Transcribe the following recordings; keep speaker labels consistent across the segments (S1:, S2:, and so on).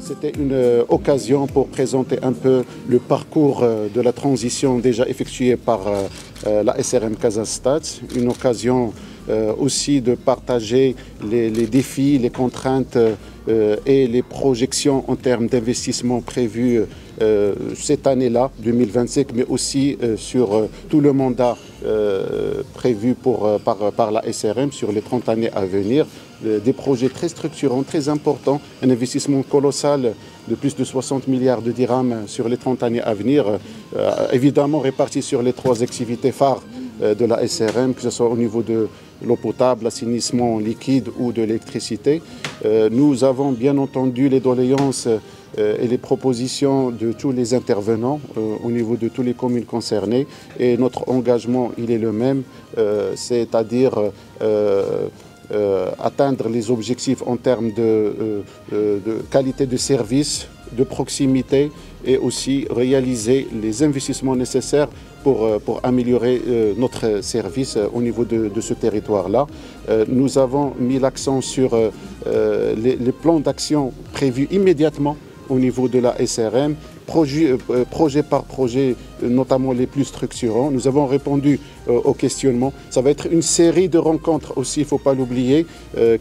S1: C'était une occasion pour présenter un peu le parcours de la transition déjà effectuée par la SRM Casastat. Une occasion aussi de partager les défis, les contraintes et les projections en termes d'investissement prévus cette année-là, 2025, mais aussi sur tout le mandat prévu par la SRM sur les 30 années à venir. Des projets très structurants, très importants, un investissement colossal de plus de 60 milliards de dirhams sur les 30 années à venir, évidemment répartis sur les 3 activités phares de la SRM, que ce soit au niveau de l'eau potable, l'assainissement liquide ou de l'électricité. Nous avons bien entendu les doléances et les propositions de tous les intervenants au niveau de toutes les communes concernées, et notre engagement il est le même, c'est-à-dire atteindre les objectifs en termes de qualité de service, de proximité, et aussi réaliser les investissements nécessaires pour améliorer notre service au niveau de ce territoire-là. Nous avons mis l'accent sur les plans d'action prévus immédiatement au niveau de la SRM, projet par projet, notamment les plus structurants. Nous avons répondu aux questionnements. Ça va être une série de rencontres aussi, il ne faut pas l'oublier,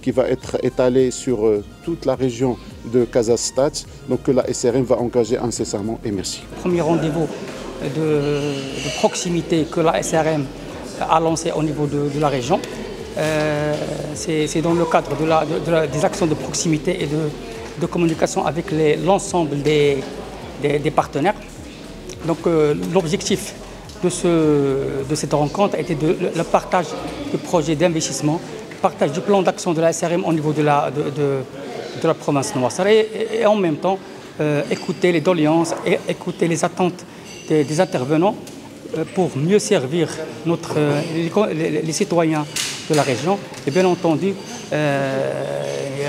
S1: qui va être étalée sur toute la région de Casastat, donc que la SRM va engager incessamment, et merci.
S2: Premier rendez-vous de proximité que la SRM a lancé au niveau de la région. C'est dans le cadre des actions de proximité et de communication avec l'ensemble des partenaires. Donc l'objectif de cette rencontre était le partage de projets d'investissement, partage du plan d'action de la SRM au niveau de la province Noassar, et en même temps écouter les doléances et écouter les attentes des intervenants pour mieux servir les citoyens de la région, et bien entendu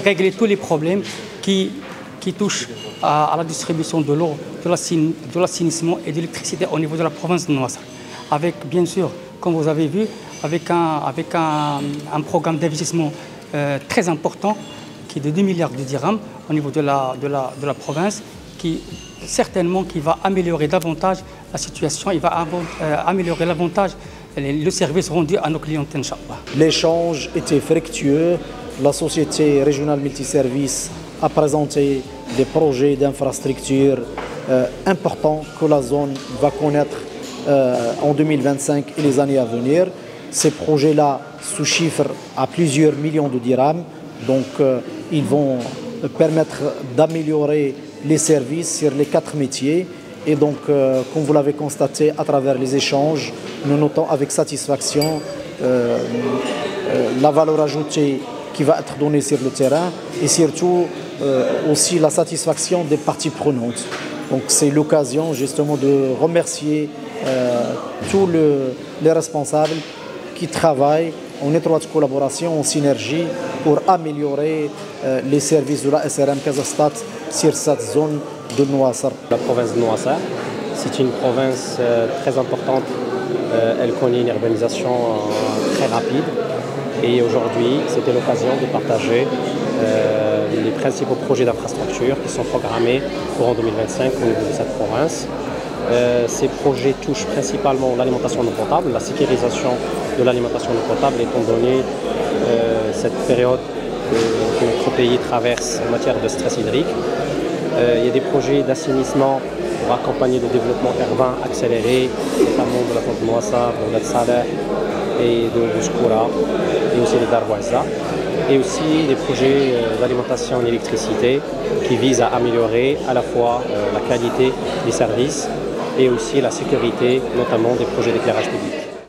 S2: régler tous les problèmes qui touchent à la distribution de l'eau, de l'assainissement et de l'électricité au niveau de la province de Noassar. Avec, bien sûr, comme vous avez vu, avec un programme d'investissement très important qui est de 2 milliards de dirhams au niveau de la province, qui certainement va améliorer davantage la situation, il va améliorer davantage le service rendu à nos clients, Inch'Allah.
S3: L'échange était fructueux. La société régionale multiservice a présenté des projets d'infrastructures importants que la zone va connaître en 2025 et les années à venir. Ces projets-là se chiffrent à plusieurs millions de dirhams, donc ils vont permettre d'améliorer les services sur les 4 métiers. Et donc, comme vous l'avez constaté à travers les échanges, nous notons avec satisfaction la valeur ajoutée qui va être donnée sur le terrain, et surtout aussi la satisfaction des parties prenantes. Donc c'est l'occasion justement de remercier tous les responsables qui travaillent en étroite collaboration, en synergie, pour améliorer les services de la SRM Casastat sur cette zone de Noassar.
S4: La province de Noassar, c'est une province très importante. Elle connaît une urbanisation très rapide. Et aujourd'hui, c'était l'occasion de partager les principaux projets d'infrastructure qui sont programmés courant 2025 au niveau de cette province. Ces projets touchent principalement l'alimentation en eau potable, la sécurisation de l'alimentation en eau potable, étant donné cette période que notre pays traverse en matière de stress hydrique. Il y a des projets d'assainissement pour accompagner le développement urbain accéléré, notamment de la Pointe de Noassar, de la Saleh et de Bouskoura, et aussi de Darwaza, et aussi des projets d'alimentation en électricité qui visent à améliorer à la fois la qualité des services et aussi la sécurité, notamment des projets d'éclairage public.